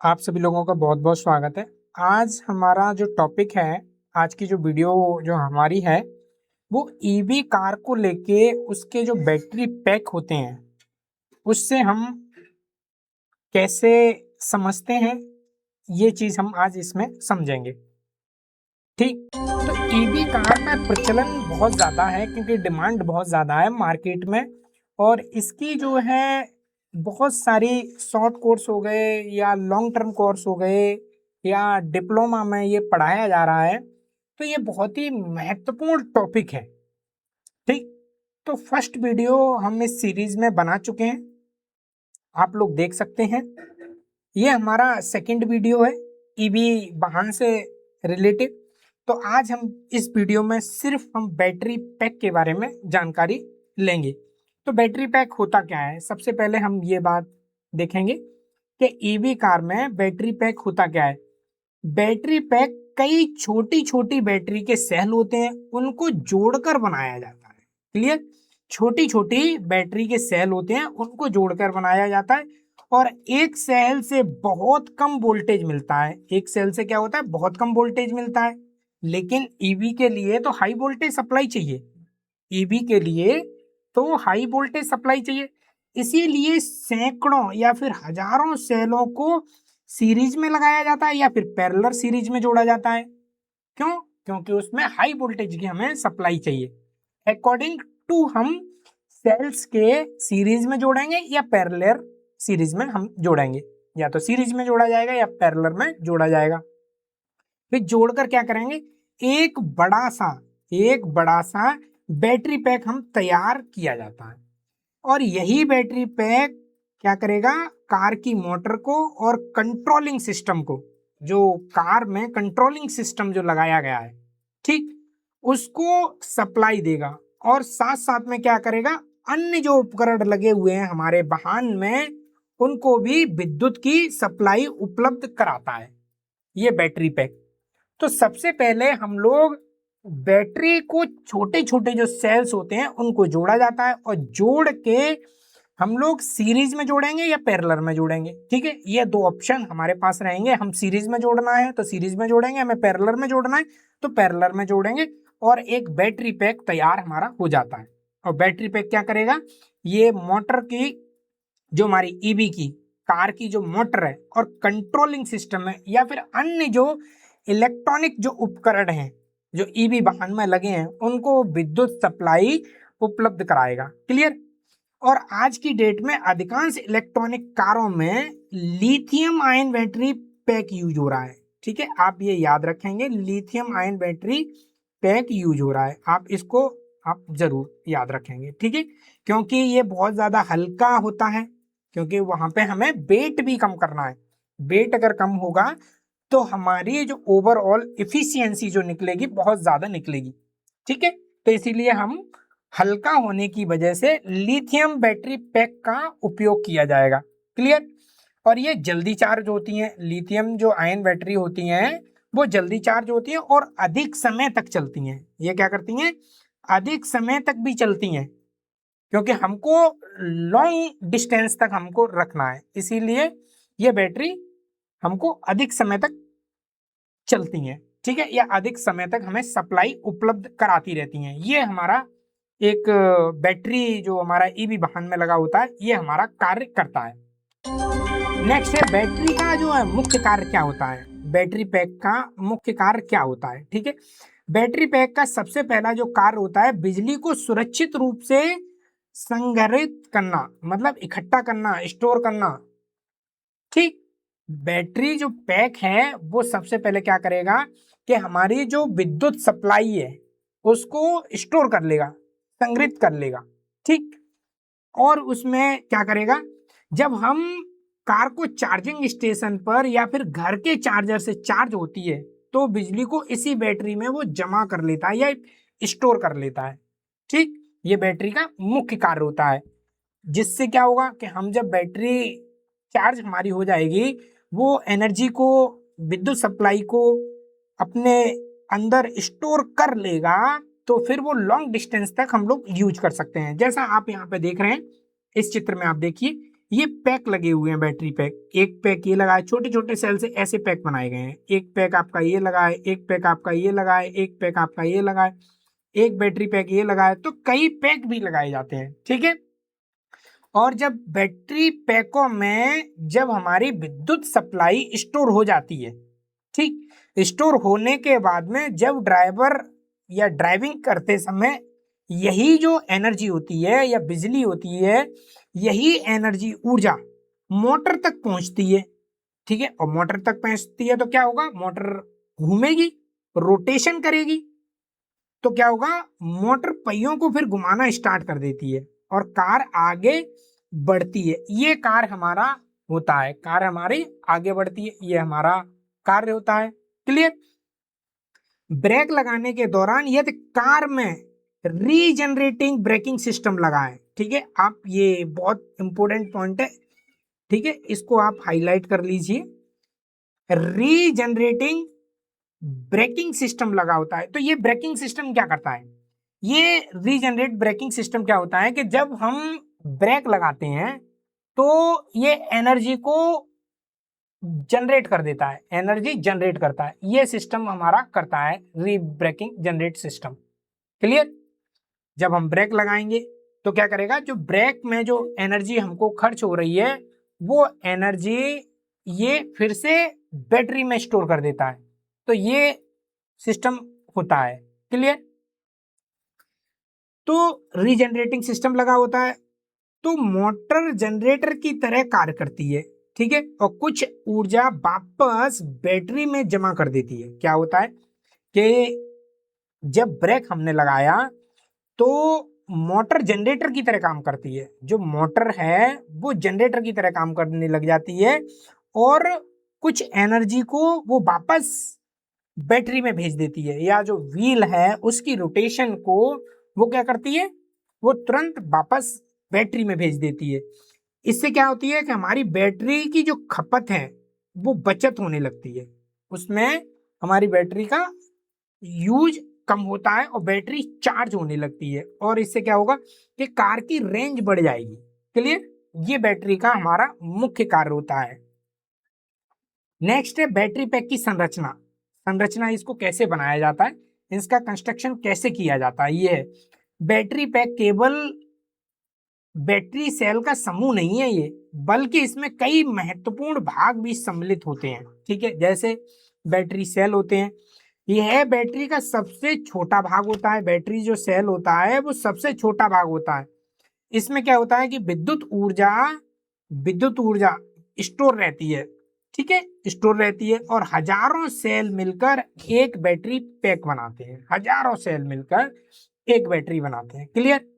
आप सभी लोगों का बहुत बहुत स्वागत है। आज हमारा जो टॉपिक है, आज की जो वीडियो जो हमारी है वो ईवी कार को लेके उसके जो बैटरी पैक होते हैं उससे हम कैसे समझते हैं, ये चीज हम आज इसमें समझेंगे। ठीक, तो ईवी कार का प्रचलन बहुत ज़्यादा है क्योंकि डिमांड बहुत ज़्यादा है मार्केट में। और इसकी जो है बहुत सारी शॉर्ट कोर्स हो गए या लॉन्ग टर्म कोर्स हो गए या डिप्लोमा में ये पढ़ाया जा रहा है, तो ये बहुत ही महत्वपूर्ण टॉपिक है। ठीक, तो फर्स्ट वीडियो हम इस सीरीज में बना चुके हैं, आप लोग देख सकते हैं। ये हमारा सेकंड वीडियो है ईवी वाहन से रिलेटेड। तो आज हम इस वीडियो में सिर्फ हम बैटरी पैक के बारे में जानकारी लेंगे। तो बैटरी पैक होता क्या है, सबसे पहले हम ये बात देखेंगे कि ईवी कार में बैटरी पैक होता क्या है। बैटरी पैक कई छोटी छोटी बैटरी के सेल होते हैं, उनको जोड़कर बनाया जाता है। क्लियर, छोटी छोटी बैटरी के सेल होते हैं, उनको जोड़कर बनाया जाता है और एक सेल से बहुत कम वोल्टेज मिलता है। एक सेल से क्या होता है, बहुत कम वोल्टेज मिलता है। लेकिन ईवी के लिए तो हाई वोल्टेज सप्लाई चाहिए, ईवी के लिए तो हाई वोल्टेज सप्लाई चाहिए। इसीलिए सैकड़ों या फिर हजारों सेलों को सीरीज में लगाया जाता है या फिर पैरेलल सीरीज में जोड़ा जाता है। क्यों? क्योंकि उसमें हाई वोल्टेज की हमें सप्लाई चाहिए। अकॉर्डिंग टू हम सेल्स के सीरीज में जोड़ेंगे या पैरेलल सीरीज में हम जोड़ेंगे, या तो सीरीज में जोड़ा जाएगा या पैरेलल में जोड़ा जाएगा। फिर जोड़कर क्या करेंगे, एक बड़ा सा बैटरी पैक हम तैयार किया जाता है। और यही बैटरी पैक क्या करेगा, कार की मोटर को और कंट्रोलिंग सिस्टम को, जो कार में कंट्रोलिंग सिस्टम जो लगाया गया है, ठीक, उसको सप्लाई देगा। और साथ साथ में क्या करेगा, अन्य जो उपकरण लगे हुए हैं हमारे वाहन में, उनको भी विद्युत की सप्लाई उपलब्ध कराता है ये बैटरी पैक। तो सबसे पहले हम लोग बैटरी को छोटे छोटे जो सेल्स होते हैं उनको जोड़ा जाता है और जोड़ के हम लोग सीरीज में जोड़ेंगे या पैरेलल में जोड़ेंगे। ठीक है, ये दो ऑप्शन हमारे पास रहेंगे। हम सीरीज में जोड़ना है तो सीरीज में जोड़ेंगे, हमें पैरेलल में जोड़ना है तो पैरेलल में जोड़ेंगे और एक बैटरी पैक तैयार हमारा हो जाता है। और बैटरी पैक क्या करेगा, ये मोटर की, जो हमारी ईवी की कार की जो मोटर है और कंट्रोलिंग सिस्टम है या फिर अन्य जो इलेक्ट्रॉनिक जो उपकरण हैं जो ईवी वाहन में लगे हैं, उनको विद्युत सप्लाई उपलब्ध कराएगा। क्लियर। और आज की डेट में अधिकांश इलेक्ट्रॉनिक कारों में lithium ion battery pack use हो रहा है। ठीक है, आप ये याद रखेंगे, lithium ion battery pack use हो रहा है, आप इसको आप जरूर याद रखेंगे। ठीक है, क्योंकि ये बहुत ज्यादा हल्का होता है, क्योंकि वहां पे हमें वेट भी कम करना है। वेट अगर कम होगा तो हमारी जो ओवरऑल इफिशियंसी जो निकलेगी बहुत ज्यादा निकलेगी। ठीक है, तो इसीलिए हम हल्का होने की वजह से लिथियम बैटरी पैक का उपयोग किया जाएगा। क्लियर। और ये जल्दी चार्ज होती हैं, लिथियम जो आयन बैटरी होती हैं वो जल्दी चार्ज होती हैं और अधिक समय तक चलती हैं। ये क्या करती हैं, अधिक समय तक भी चलती हैं, क्योंकि हमको लॉन्ग डिस्टेंस तक हमको रखना है, इसीलिए ये बैटरी हमको अधिक समय तक चलती हैं। ठीक है, या अधिक समय तक हमें सप्लाई उपलब्ध कराती रहती हैं। ये हमारा एक बैटरी जो हमारा ईवी वाहन में लगा होता है, ये हमारा कार्य करता है। नेक्स्ट है बैटरी का जो है मुख्य कार्य क्या होता है, बैटरी पैक का मुख्य कार्य क्या होता है। ठीक है, बैटरी पैक का सबसे पहला जो कार्य होता है, बिजली को सुरक्षित रूप से संग्रहित करना, मतलब इकट्ठा करना, स्टोर करना। ठीक, बैटरी जो पैक है वो सबसे पहले क्या करेगा कि हमारी जो विद्युत सप्लाई है उसको स्टोर कर लेगा, संग्रहित कर लेगा। ठीक, और उसमें क्या करेगा, जब हम कार को चार्जिंग स्टेशन पर या फिर घर के चार्जर से चार्ज होती है तो बिजली को इसी बैटरी में वो जमा कर लेता है या स्टोर कर लेता है। ठीक, ये बैटरी का मुख्य कार्य होता है, जिससे क्या होगा कि हम जब बैटरी चार्ज हमारी हो जाएगी, वो एनर्जी को, विद्युत सप्लाई को अपने अंदर स्टोर कर लेगा, तो फिर वो लॉन्ग डिस्टेंस तक हम लोग यूज कर सकते हैं। जैसा आप यहाँ पे देख रहे हैं, इस चित्र में आप देखिए, ये पैक लगे हुए हैं, बैटरी पैक। एक पैक ये लगा है, छोटे छोटे सेल से ऐसे पैक बनाए गए हैं। एक पैक आपका ये लगा है, एक पैक आपका ये लगा है, एक पैक आपका ये लगा है, एक बैटरी पैक ये लगा है। तो कई पैक भी लगाए जाते हैं, ठीक है। और जब बैटरी पैकों में जब हमारी विद्युत सप्लाई स्टोर हो जाती है, ठीक, स्टोर होने के बाद में जब ड्राइवर या ड्राइविंग करते समय यही जो एनर्जी होती है या बिजली होती है, यही एनर्जी ऊर्जा मोटर तक पहुंचती है, ठीक है। और मोटर तक पहुंचती है तो क्या होगा, मोटर घूमेगी, रोटेशन करेगी, तो क्या होगा, मोटर पहियों को फिर घुमाना स्टार्ट कर देती है और कार आगे बढ़ती है। ये कार हमारा होता है, कार हमारी आगे बढ़ती है, ये हमारा कार्य होता है। क्लियर। ब्रेक लगाने के दौरान यदि कार में रीजनरेटिंग ब्रेकिंग सिस्टम लगा है, ठीक है, आप ये बहुत इंपॉर्टेंट पॉइंट है, ठीक है, इसको आप हाईलाइट कर लीजिए। रीजनरेटिंग ब्रेकिंग सिस्टम लगा होता है, तो ये ब्रेकिंग सिस्टम क्या करता है, ये रीजनरेट ब्रेकिंग सिस्टम क्या होता है कि जब हम ब्रेक लगाते हैं तो ये एनर्जी को जनरेट कर देता है, एनर्जी जनरेट करता है, ये सिस्टम हमारा करता है री ब्रेकिंग जनरेट सिस्टम। क्लियर। जब हम ब्रेक लगाएंगे तो क्या करेगा, जो ब्रेक में जो एनर्जी हमको खर्च हो रही है वो एनर्जी ये फिर से बैटरी में स्टोर कर देता है, तो ये सिस्टम होता है। क्लियर। तो रीजनरेटिंग सिस्टम लगा होता है, तो मोटर जनरेटर की तरह कार्य करती है, ठीक है, और कुछ ऊर्जा वापस बैटरी में जमा कर देती है। क्या होता है कि जब ब्रेक हमने लगाया तो मोटर जनरेटर की तरह काम करती है, जो मोटर है वो जनरेटर की तरह काम करने लग जाती है और कुछ एनर्जी को वो वापस बैटरी में भेज देती है, या जो व्हील है उसकी रोटेशन को वो क्या करती है, वो तुरंत वापस बैटरी में भेज देती है। इससे क्या होती है कि हमारी बैटरी की जो खपत है वो बचत होने लगती है, उसमें हमारी बैटरी का यूज कम होता है और बैटरी चार्ज होने लगती है, और इससे क्या होगा कि कार की रेंज बढ़ जाएगी। क्लियर। ये बैटरी का हमारा मुख्य कार्य होता है। नेक्स्ट है बैटरी पैक की संरचना। संरचना इसको कैसे बनाया जाता है, इसका कंस्ट्रक्शन कैसे किया जाता है, ये है बैटरी पैक केवल बैटरी सेल का समूह नहीं है ये, बल्कि इसमें कई महत्वपूर्ण भाग भी सम्मिलित होते हैं, ठीक है। जैसे बैटरी सेल होते हैं, यह बैटरी का सबसे छोटा भाग होता है, बैटरी जो सेल होता है वो सबसे छोटा भाग होता है। इसमें क्या होता है कि विद्युत ऊर्जा स्टोर रहती है, ठीक है, स्टोर रहती है, और हजारों सेल मिलकर एक बैटरी पैक बनाते हैं, हजारों सेल मिलकर एक बैटरी बनाते हैं। क्लियर।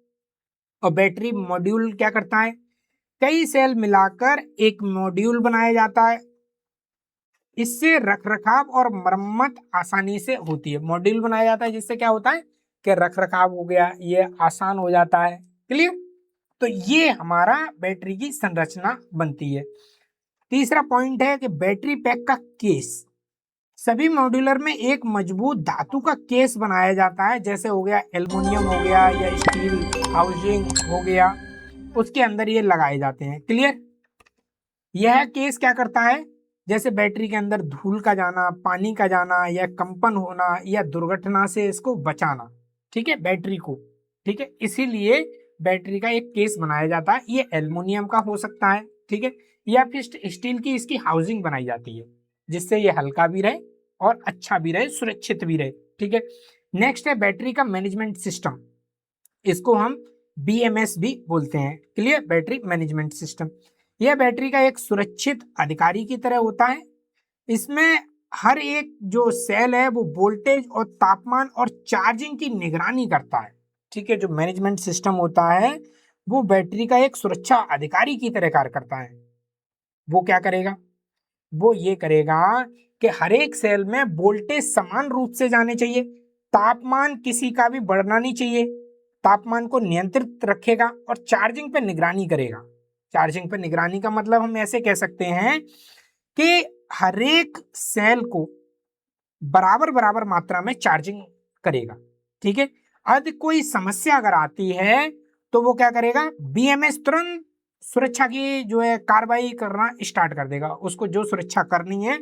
और बैटरी मॉड्यूल क्या करता है, कई सेल मिलाकर एक मॉड्यूल बनाया जाता है, इससे रखरखाव और मरम्मत आसानी से होती है। मॉड्यूल बनाया जाता है जिससे क्या होता है कि रखरखाव हो गया, ये आसान हो जाता है। क्लियर। तो ये हमारा बैटरी की संरचना बनती है। तीसरा पॉइंट है कि बैटरी पैक का केस। सभी मॉड्यूलर में एक मजबूत धातु का केस बनाया जाता है, जैसे हो गया एल्युमिनियम हो गया या स्टील हाउसिंग हो गया, उसके अंदर ये लगाए जाते हैं। क्लियर। यह केस क्या करता है, जैसे बैटरी के अंदर धूल का जाना, पानी का जाना या कंपन होना या दुर्घटना से इसको बचाना, ठीक है, बैटरी को, ठीक है, इसीलिए बैटरी का एक केस बनाया जाता है। ये एल्युमिनियम का हो सकता है, ठीक है, या फिर स्टील की इसकी हाउसिंग बनाई जाती है, जिससे ये हल्का भी रहे और अच्छा भी रहे, सुरक्षित भी रहे, ठीक है। नेक्स्ट है बैटरी का मैनेजमेंट सिस्टम, इसको हम बीएमएस भी बोलते हैं। क्लियर। बैटरी मैनेजमेंट सिस्टम, यह बैटरी का एक सुरक्षित अधिकारी की तरह होता है। इसमें हर एक जो सेल है वो वोल्टेज और तापमान और चार्जिंग की निगरानी करता है, ठीक है। जो मैनेजमेंट सिस्टम होता है वो बैटरी का एक सुरक्षा अधिकारी की तरह कार्य करता है। वो क्या करेगा, वो ये करेगा कि हर एक सेल में वोल्टेज समान रूप से जाने चाहिए, तापमान किसी का भी बढ़ना नहीं चाहिए, तापमान को नियंत्रित रखेगा और चार्जिंग पर निगरानी करेगा। चार्जिंग पर निगरानी का मतलब हम ऐसे कह सकते हैं कि हर एक सेल को बराबर बराबर मात्रा में चार्जिंग करेगा, ठीक है। यदि कोई समस्या अगर आती है तो वो क्या करेगा, बीएमएस तुरंत सुरक्षा की जो है कार्रवाई करना स्टार्ट कर देगा, उसको जो सुरक्षा करनी है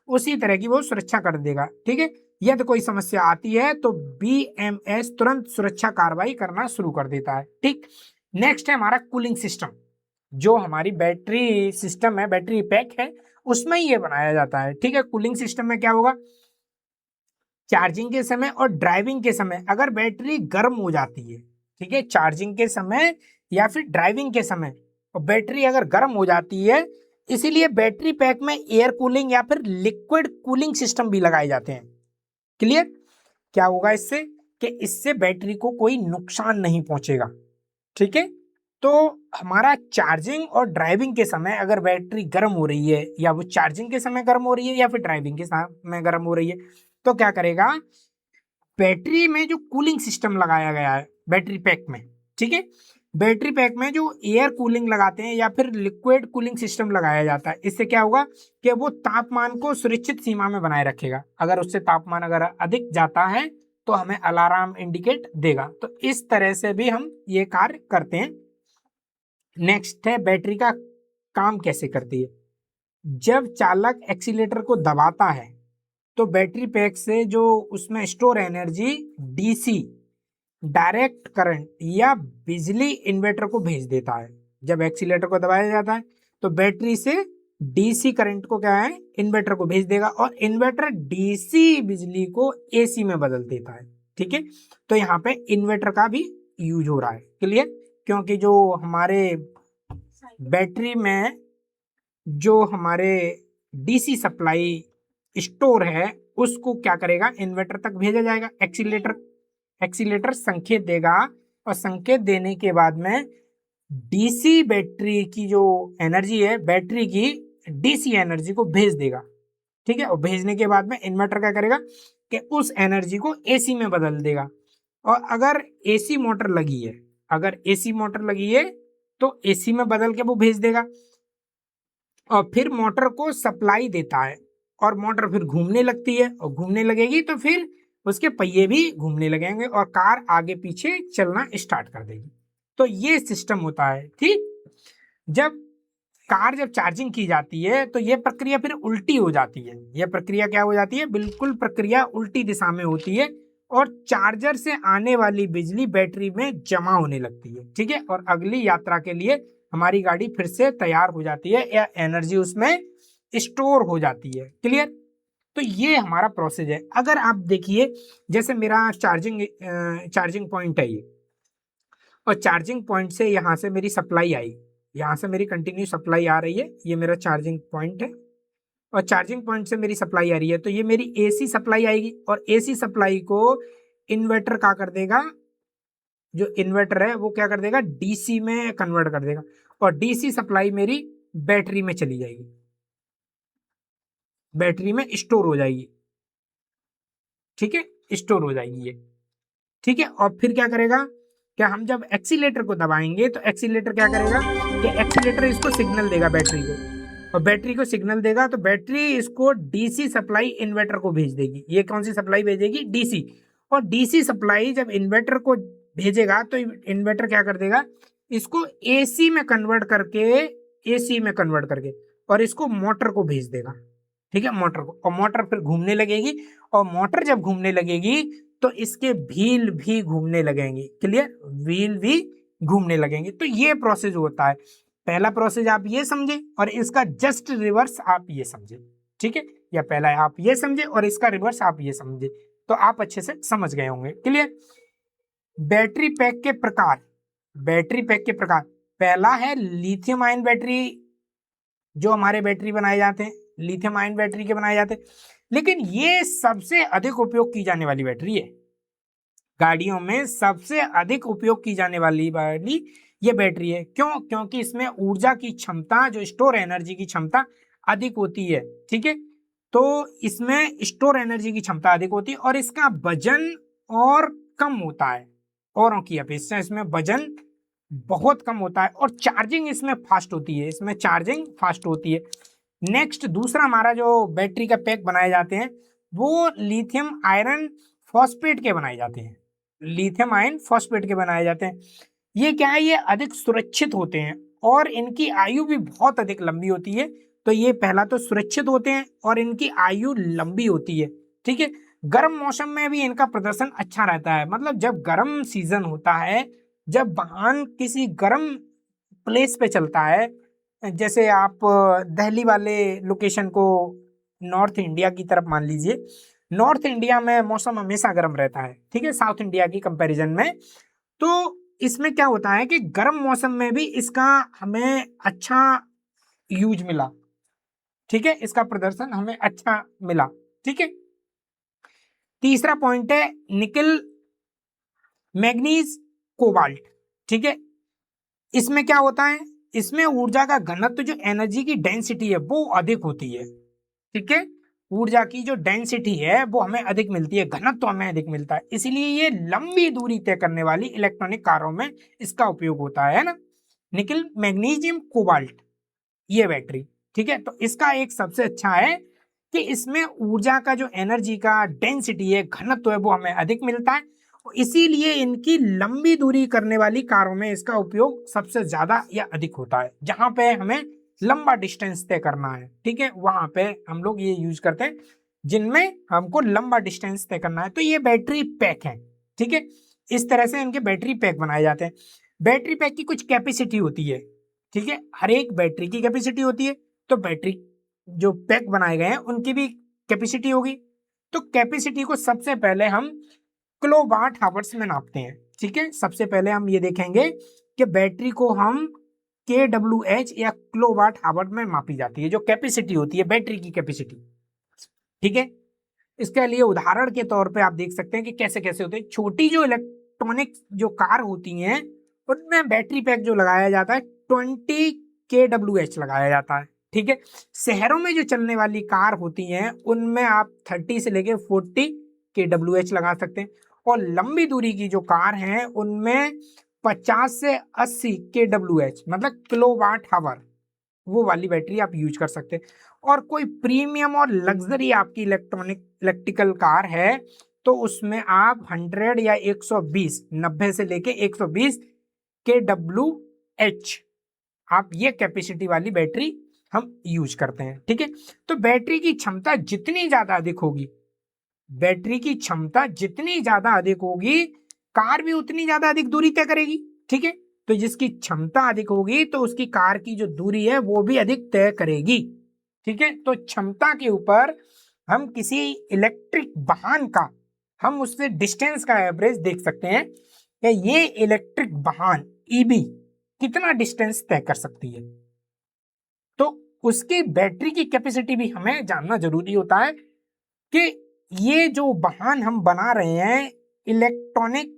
उसी तरह की वो सुरक्षा कर देगा। ठीक है, यदि कोई समस्या आती है तो बीएमएस तुरंत सुरक्षा कार्रवाई करना शुरू कर देता है। ठीक, नेक्स्ट है हमारा कूलिंग सिस्टम। जो हमारी बैटरी सिस्टम है, बैटरी पैक है, उसमें ये बनाया जाता है। ठीक है, कूलिंग सिस्टम में क्या होगा, चार्जिंग के समय और ड्राइविंग के समय अगर बैटरी गर्म हो जाती है, ठीक है, चार्जिंग के समय या फिर ड्राइविंग के समय और बैटरी अगर गर्म हो जाती है, इसीलिए बैटरी पैक में एयर कूलिंग या फिर लिक्विड कूलिंग सिस्टम भी लगाए जाते हैं। क्लियर? क्या होगा इससे कि इससे बैटरी को कोई नुकसान नहीं पहुंचेगा। ठीक है, तो हमारा चार्जिंग और ड्राइविंग के समय अगर बैटरी गर्म हो रही है, या वो चार्जिंग के समय गर्म हो रही है या फिर ड्राइविंग के समय गर्म हो रही है, तो क्या करेगा, बैटरी में जो कूलिंग सिस्टम लगाया गया है बैटरी पैक में, ठीक है, बैटरी पैक में जो एयर कूलिंग लगाते हैं या फिर लिक्विड कूलिंग सिस्टम लगाया जाता है, इससे क्या होगा कि वो तापमान को सुरक्षित सीमा में बनाए रखेगा। अगर उससे तापमान अगर अधिक जाता है तो हमें अलार्म इंडिकेट देगा। तो इस तरह से भी हम ये कार्य करते हैं। नेक्स्ट है बैटरी का काम कैसे करती है। जब चालक एक्सीलेटर को दबाता है तो बैटरी पैक से जो उसमें store energy DC direct current या बिजली इन्वर्टर को भेज देता है। जब एक्सीलेटर को दबाया जाता है तो बैटरी से डीसी करंट को क्या है, इन्वर्टर को भेज देगा और इन्वर्टर डीसी बिजली को एसी में बदल देता है। ठीक है, तो यहाँ पे इन्वर्टर का भी यूज हो रहा है। क्लियर? क्योंकि जो हमारे बैटरी में जो हमारे डीसी सप्लाई स्टोर है उसको क्या करेगा, इन्वर्टर तक भेजा जाएगा। एक्सीलेटर संकेत देगा और संकेत देने के बाद में डीसी बैटरी की जो एनर्जी है, बैटरी की डीसी एनर्जी को भेज देगा। ठीक है, और भेजने के बाद में इन्वर्टर क्या करेगा कि उस एनर्जी को एसी में बदल देगा। और अगर एसी मोटर लगी है, अगर एसी मोटर लगी है तो एसी में बदल के वो भेज देगा और फिर मोटर को सप्लाई देता है और मोटर फिर घूमने लगती है और घूमने लगेगी तो फिर उसके पहिए भी घूमने लगेंगे और कार आगे पीछे चलना स्टार्ट कर देगी। तो ये सिस्टम होता है। ठीक, जब कार जब चार्जिंग की जाती है तो ये प्रक्रिया फिर उल्टी हो जाती है। यह प्रक्रिया क्या हो जाती है, बिल्कुल प्रक्रिया उल्टी दिशा में होती है और चार्जर से आने वाली बिजली बैटरी में जमा होने लगती है। ठीक है, और अगली यात्रा के लिए हमारी गाड़ी फिर से तैयार हो जाती है या एनर्जी उसमें स्टोर हो जाती है। क्लियर? तो ये हमारा प्रोसेस है। अगर आप देखिए, जैसे मेरा चार्जिंग पॉइंट है ये, और चार्जिंग पॉइंट से यहाँ से मेरी सप्लाई आई, यहाँ से मेरी कंटिन्यू सप्लाई आ रही है, ये मेरा चार्जिंग पॉइंट है और चार्जिंग पॉइंट से मेरी सप्लाई आ रही है, तो ये मेरी एसी सप्लाई आएगी और एसी सप्लाई को इन्वर्टर क्या कर देगा, जो इन्वर्टर है वो क्या कर देगा, डीसी में कन्वर्ट कर देगा और डीसी सप्लाई मेरी बैटरी में चली जाएगी, बैटरी में स्टोर हो जाएगी। ठीक है, स्टोर हो जाएगी ये। ठीक है, और फिर क्या करेगा, क्या हम जब एक्सीलेटर को दबाएंगे तो एक्सीलेटर क्या करेगा कि एक्सीलेटर इसको सिग्नल देगा बैटरी को, और बैटरी को सिग्नल देगा तो बैटरी इसको डीसी सप्लाई इन्वर्टर को भेज देगी। ये कौन सी सप्लाई भेजेगी, डीसी। और डीसी सप्लाई जब इन्वर्टर को भेजेगा तो इन्वर्टर क्या कर देगा, इसको एसी में कन्वर्ट करके, एसी में कन्वर्ट करके और इसको मोटर को भेज देगा। ठीक है, मोटर को, और मोटर फिर घूमने लगेगी और मोटर जब घूमने लगेगी तो इसके व्हील भी घूमने लगेंगे। क्लियर? व्हील भी घूमने लगेंगे। तो ये प्रोसेस होता है। पहला प्रोसेस आप ये समझे और इसका जस्ट रिवर्स आप ये समझे। ठीक है, या पहला आप ये समझे और इसका रिवर्स आप ये समझे, तो आप अच्छे से समझ गए होंगे। क्लियर? बैटरी पैक के प्रकार, बैटरी पैक के प्रकार, पहला है लिथियम आयन बैटरी। जो हमारे बैटरी बनाए जाते हैं लिथियम आयन बैटरी के बनाए जाते हैं, लेकिन ये सबसे अधिक उपयोग की जाने वाली बैटरी है। गाड़ियों में सबसे अधिक उपयोग की जाने वाली ये बैटरी है। क्यों? क्योंकि इसमें ऊर्जा की क्षमता, जो स्टोर एनर्जी की क्षमता अधिक होती है। ठीक है, तो इसमें स्टोर एनर्जी की क्षमता अधिक होती है और इसका वजन और कम होता है, औरों की अपेक्षा इसमें वजन बहुत कम होता है और चार्जिंग इसमें फास्ट होती है, इसमें चार्जिंग फास्ट होती है। नेक्स्ट दूसरा हमारा जो बैटरी का पैक बनाए जाते हैं वो लिथियम आयरन फॉस्फेट के बनाए जाते हैं। लिथियम आयन फॉस्फेट के बनाए जाते हैं। ये क्या है, ये अधिक सुरक्षित होते हैं और इनकी आयु भी बहुत अधिक लंबी होती है। तो ये पहला तो सुरक्षित होते हैं और इनकी आयु लंबी होती है। ठीक है, गर्म मौसम में भी इनका प्रदर्शन अच्छा रहता है। मतलब जब गर्म सीजन होता है, जब वाहन किसी गर्म प्लेस पे चलता है, जैसे आप दिल्ली वाले लोकेशन को नॉर्थ इंडिया की तरफ मान लीजिए, नॉर्थ इंडिया में मौसम हमेशा गर्म रहता है, ठीक है, साउथ इंडिया की कंपैरिजन में। तो इसमें क्या होता है कि गर्म मौसम में भी इसका हमें अच्छा यूज मिला। ठीक है, इसका प्रदर्शन हमें अच्छा मिला। ठीक है, तीसरा पॉइंट है निकल मैग्नीज कोबाल्ट। ठीक है, इसमें क्या होता है, इसमें ऊर्जा का घनत्व, जो एनर्जी की डेंसिटी है वो अधिक होती है। ठीक है, ऊर्जा की जो डेंसिटी है वो हमें अधिक मिलती है, घनत्व हमें अधिक मिलता है, इसलिए ये लंबी दूरी तय करने वाली इलेक्ट्रॉनिक कारों में इसका उपयोग होता है ना। निकल मैग्नीशियम कोबाल्ट, ये बैटरी। ठीक है, तो इसका एक सबसे अच्छा है कि इसमें ऊर्जा का जो एनर्जी का डेंसिटी है, घनत्व है, वो हमें अधिक मिलता है, इसीलिए इनकी लंबी दूरी करने वाली कारों में इसका उपयोग सबसे ज्यादा या अधिक होता है। जहां पे हमें लंबा डिस्टेंस तय करना है, ठीक है, वहां पे हम लोग ये यूज करते हैं, जिनमें हमको लंबा डिस्टेंस तय करना है। तो ये बैटरी पैक है। ठीक है, इस तरह से इनके बैटरी पैक बनाए जाते हैं। बैटरी पैक की कुछ कैपेसिटी होती है। ठीक है, हर एक बैटरी की कैपेसिटी होती है, तो बैटरी जो पैक बनाए गए हैं उनकी भी कैपेसिटी होगी। तो कैपेसिटी को सबसे पहले हम किलोवाट हावर्स में नापते हैं। ठीक है, सबसे पहले हम ये देखेंगे कि बैटरी को हम KWH या किलोवाट हावर में मापी जाती है, जो कैपेसिटी होती है बैटरी की कैपेसिटी। ठीक है, इसके लिए उदाहरण के तौर पे आप देख सकते हैं कि कैसे कैसे होते हैं। छोटी जो इलेक्ट्रॉनिक जो कार होती हैं उनमें बैटरी पैक जो लगाया जाता है 20 kWh लगाया जाता है। ठीक है, शहरों में जो चलने वाली कार होती हैं उनमें आप 30 से लेके 40 kWh लगा सकते हैं, और लंबी दूरी की जो कार हैं उनमें 50 से 80 kWh, मतलब किलोवाट हावर, वो वाली बैटरी आप यूज कर सकते हैं। और कोई प्रीमियम और लग्जरी आपकी इलेक्ट्रिकल कार है तो उसमें आप 100 या 120, 90 से लेके 120 kWh, आप ये कैपेसिटी वाली बैटरी हम यूज करते हैं। ठीक है, तो बैटरी की क्षमता जितनी ज्यादा अधिक होगी, बैटरी की क्षमता जितनी ज्यादा अधिक होगी, कार भी उतनी ज्यादा अधिक दूरी तय करेगी। ठीक है, तो जिसकी क्षमता अधिक होगी तो उसकी कार की जो दूरी है वो भी अधिक तय करेगी। ठीक है, तो क्षमता के ऊपर हम किसी इलेक्ट्रिक वाहन का, हम उससे डिस्टेंस का एवरेज देख सकते हैं कि ये इलेक्ट्रिक वाहन ईबी कितना डिस्टेंस तय कर सकती है। तो उसकी बैटरी की कैपेसिटी भी हमें जानना जरूरी होता है कि ये जो वाहन हम बना रहे हैं, इलेक्ट्रॉनिक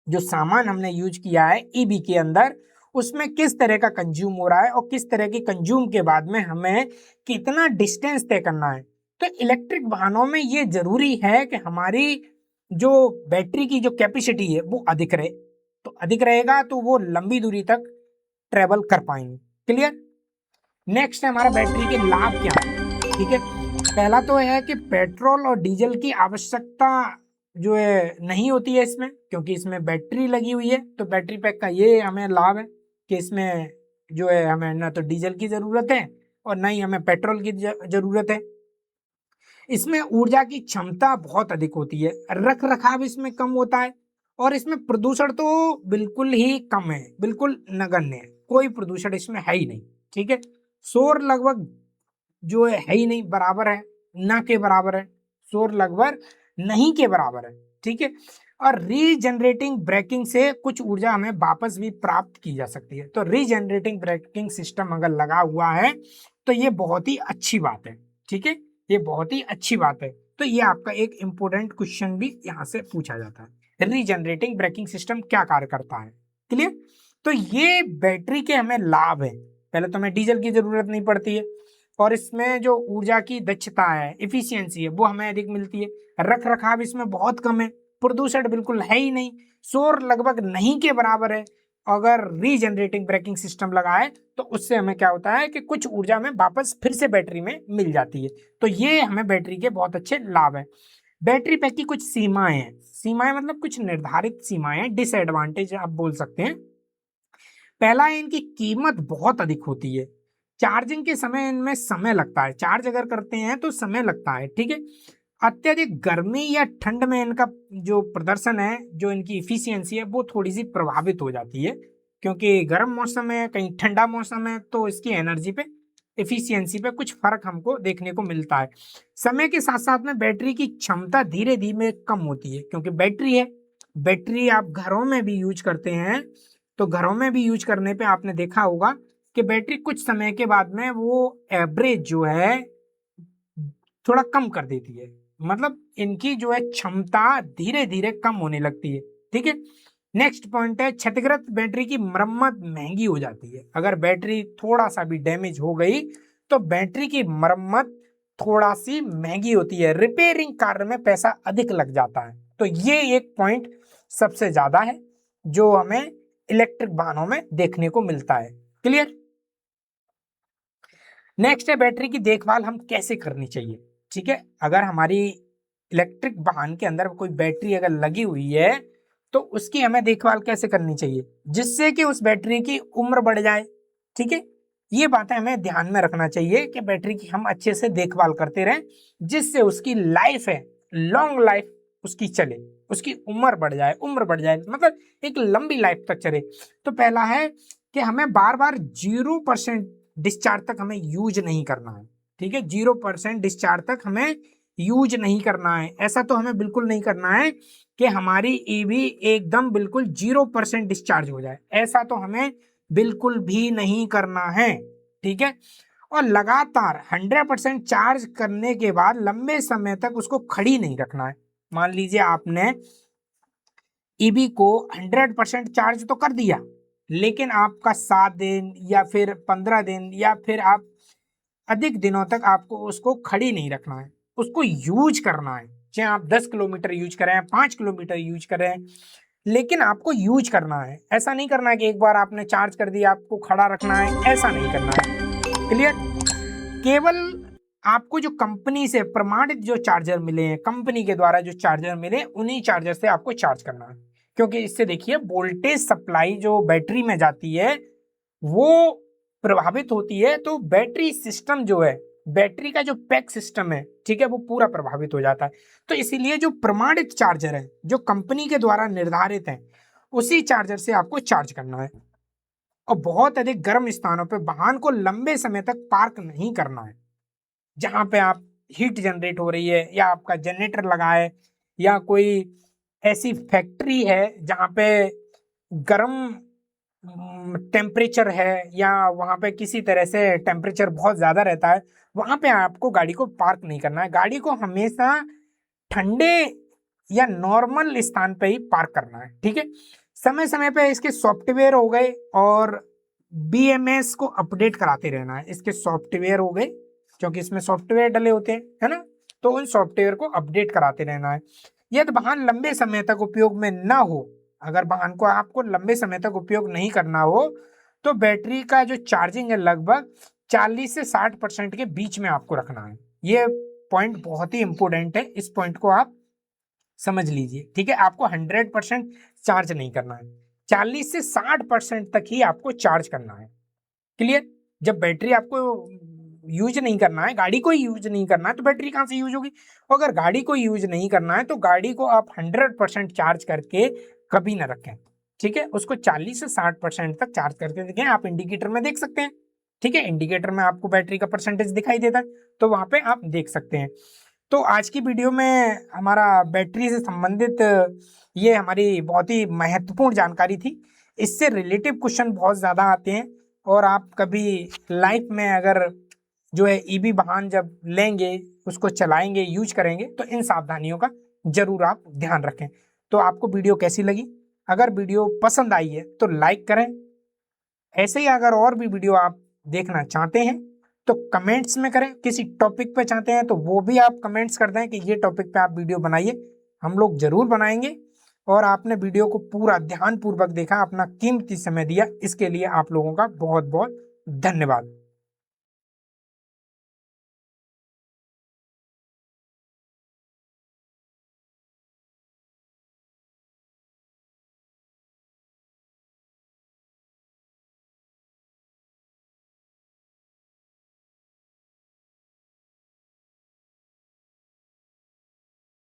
जो सामान हमने यूज किया है ईबी के अंदर, उसमें किस तरह का कंज्यूम हो रहा है और किस तरह के कंज्यूम के बाद में हमें कितना डिस्टेंस तय करना है। तो इलेक्ट्रिक वाहनों में ये जरूरी है कि हमारी जो बैटरी की जो कैपेसिटी है वो अधिक रहे, तो अधिक रहेगा तो वो लंबी दूरी तक ट्रेवल कर पाएंगे। क्लियर। नेक्स्ट है हमारा बैटरी के लाभ क्या है। ठीक है, पहला तो है कि पेट्रोल और डीजल की आवश्यकता जो है नहीं होती है इसमें, क्योंकि इसमें बैटरी लगी हुई है। तो बैटरी पैक का ये हमें लाभ है कि इसमें जो है हमें ना तो डीजल की जरूरत है और ना ही हमें पेट्रोल की जरूरत है। इसमें ऊर्जा की क्षमता बहुत अधिक होती है, रख रखाव इसमें कम होता है, और इसमें प्रदूषण तो बिल्कुल ही कम है, बिल्कुल नगण्य है, कोई प्रदूषण इसमें है ही नहीं। ठीक है, शोर लगभग जो है ही नहीं, बराबर है, ना के बराबर है, शोर लगभग नहीं के बराबर है। ठीक है, और रीजनरेटिंग ब्रेकिंग से कुछ ऊर्जा हमें वापस भी प्राप्त की जा सकती है। तो रीजनरेटिंग ब्रेकिंग सिस्टम अगर लगा हुआ है तो ये बहुत ही अच्छी बात है। ठीक है, ये बहुत ही अच्छी बात है। तो ये आपका एक इंपॉर्टेंट क्वेश्चन भी यहाँ से पूछा जाता है, रीजनरेटिंग ब्रेकिंग सिस्टम क्या कार्य करता है। क्लियर। तो ये बैटरी के हमें लाभ है। पहले तो हमें डीजल की जरूरत नहीं पड़ती है, और इसमें जो ऊर्जा की दक्षता है, इफिशियंसी है, वो हमें अधिक मिलती है। रख रखाव इसमें बहुत कम है, प्रदूषण बिल्कुल है ही नहीं, शोर लगभग नहीं के बराबर है। अगर रीजनरेटिंग ब्रेकिंग सिस्टम लगाए तो उससे हमें क्या होता है कि कुछ ऊर्जा में वापस फिर से बैटरी में मिल जाती है। तो ये हमें बैटरी के बहुत अच्छे लाभ है। बैटरी पैक की कुछ सीमाएं हैं, सीमाएं मतलब कुछ निर्धारित सीमाएं, डिसएडवांटेज आप बोल सकते हैं। पहला है, इनकी कीमत बहुत अधिक होती है। चार्जिंग के समय इनमें समय लगता है, चार्ज अगर करते हैं तो समय लगता है, ठीक है। अत्यधिक गर्मी या ठंड में इनका जो प्रदर्शन है, जो इनकी इफिशियंसी है, वो थोड़ी सी प्रभावित हो जाती है, क्योंकि गर्म मौसम है, कहीं ठंडा मौसम है, तो इसकी एनर्जी पे, इफिशियंसी पे कुछ फर्क हमको देखने को मिलता है। समय के साथ साथ में बैटरी की क्षमता धीरे धीरे कम होती है, क्योंकि बैटरी है, बैटरी आप घरों में भी यूज करते हैं, तो घरों में भी यूज करने पे आपने देखा होगा कि बैटरी कुछ समय के बाद में वो एवरेज जो है थोड़ा कम कर देती है, मतलब इनकी जो है क्षमता धीरे धीरे कम होने लगती है, ठीक है। नेक्स्ट पॉइंट है, क्षतिग्रस्त बैटरी की मरम्मत महंगी हो जाती है। अगर बैटरी थोड़ा सा भी डैमेज हो गई तो बैटरी की मरम्मत थोड़ा सी महंगी होती है, रिपेयरिंग कार्य में पैसा अधिक लग जाता है। तो ये एक पॉइंट सबसे ज्यादा है जो हमें इलेक्ट्रिक वाहनों में देखने को मिलता है। क्लियर। नेक्स्ट है, बैटरी की देखभाल हम कैसे करनी चाहिए, ठीक है। अगर हमारी इलेक्ट्रिक वाहन के अंदर कोई बैटरी अगर लगी हुई है तो उसकी हमें देखभाल कैसे करनी चाहिए, जिससे कि उस बैटरी की उम्र बढ़ जाए, ठीक है। ये बातें हमें ध्यान में रखना चाहिए कि बैटरी की हम अच्छे से देखभाल करते रहें, जिससे उसकी लाइफ है, लॉन्ग लाइफ उसकी चले, उसकी उम्र बढ़ जाए, उम्र बढ़ जाए, मतलब एक लंबी लाइफ तक चले। तो पहला है कि हमें बार बार 0% डिस्चार्ज तक हमें यूज नहीं करना है, ठीक है। 0% डिस्चार्ज तक हमें यूज नहीं करना है। ऐसा तो हमें बिल्कुल नहीं करना है कि हमारी ईवी एकदम बिल्कुल 0% डिस्चार्ज हो जाए, ऐसा तो हमें बिल्कुल भी नहीं करना है, ठीक है। और लगातार 100% चार्ज करने के बाद लंबे समय तक उसको खड़ी नहीं रखना है। मान लीजिए आपने ईवी को 100% चार्ज तो कर दिया, लेकिन आपका 7 दिन या फिर 15 दिन या फिर आप अधिक दिनों तक आपको उसको खड़ी नहीं रखना है, उसको यूज करना है। चाहे आप 10 किलोमीटर यूज करें, 5 किलोमीटर यूज करें, लेकिन आपको यूज करना है। ऐसा नहीं करना है कि एक बार आपने चार्ज कर दिया आपको खड़ा रखना है, ऐसा नहीं करना है। क्लियर। केवल आपको जो कंपनी से प्रमाणित जो चार्जर मिले हैं, कंपनी के द्वारा जो चार्जर मिले, उन्हीं चार्जर से आपको चार्ज करना है, क्योंकि इससे देखिए वोल्टेज सप्लाई जो बैटरी में जाती है वो प्रभावित होती है, तो बैटरी सिस्टम जो है, बैटरी का जो पैक सिस्टम है, ठीक है, वो पूरा प्रभावित हो जाता है। तो इसीलिए जो प्रमाणित चार्जर है, जो कंपनी के द्वारा निर्धारित है, उसी चार्जर से आपको चार्ज करना है। और बहुत अधिक गर्म स्थानों पर वाहन को लंबे समय तक पार्क नहीं करना है, जहां पे आप हीट जनरेट हो रही है या आपका जनरेटर लगा है या कोई ऐसी फैक्ट्री है जहां पे गर्म टेम्परेचर है, या वहां पे किसी तरह से टेम्परेचर बहुत ज्यादा रहता है, वहां पे आपको गाड़ी को पार्क नहीं करना है। गाड़ी को हमेशा ठंडे या नॉर्मल स्थान पे ही पार्क करना है, ठीक है। समय समय पे इसके सॉफ्टवेयर हो गए और बीएमएस को अपडेट कराते रहना है। इसके सॉफ्टवेयर हो गए, क्योंकि इसमें सॉफ्टवेयर डले होते हैं, है ना, तो उन सॉफ्टवेयर को अपडेट कराते रहना है। यदि वाहन लंबे समय तक उपयोग में ना हो, अगर वाहन को आपको लंबे समय तक उपयोग नहीं करना हो, तो बैटरी का जो चार्जिंग है लगभग 40 से 60% के बीच में आपको रखना है। ये पॉइंट बहुत ही इंपॉर्टेंट है, इस पॉइंट को आप समझ लीजिए, ठीक है। आपको 100% चार्ज नहीं करना है, 40 से 60% तक ही आपको चार्ज करना है। क्लियर। जब बैटरी आपको यूज नहीं करना है, गाड़ी को यूज नहीं करना है, तो बैटरी कहां से यूज होगी। अगर गाड़ी को यूज नहीं करना है तो गाड़ी को आप 100% चार्ज करके कभी ना रखें, ठीक है। उसको 40 से 60% तक चार्ज करके देखें। आप इंडिकेटर में देख सकते हैं, ठीक है, इंडिकेटर में आपको बैटरी का परसेंटेज दिखाई देता है, तो वहां पे आप देख सकते हैं। तो आज की वीडियो में हमारा बैटरी से संबंधित ये हमारी बहुत ही महत्वपूर्ण जानकारी थी। इससे रिलेटिव क्वेश्चन बहुत ज़्यादा आते हैं, और आप कभी लाइफ में अगर जो है ईवी वाहन जब लेंगे, उसको चलाएंगे, यूज करेंगे, तो इन सावधानियों का जरूर आप ध्यान रखें। तो आपको वीडियो कैसी लगी? अगर वीडियो पसंद आई है तो लाइक करें। ऐसे ही अगर और भी वीडियो आप देखना चाहते हैं तो कमेंट्स में करें। किसी टॉपिक पे चाहते हैं तो वो भी आप कमेंट्स कर दें कि ये टॉपिक पे आप वीडियो बनाइए, हम लोग जरूर बनाएंगे। और आपने वीडियो को पूरा ध्यानपूर्वक देखा, अपना कीमती समय दिया, इसके लिए आप लोगों का बहुत बहुत धन्यवाद।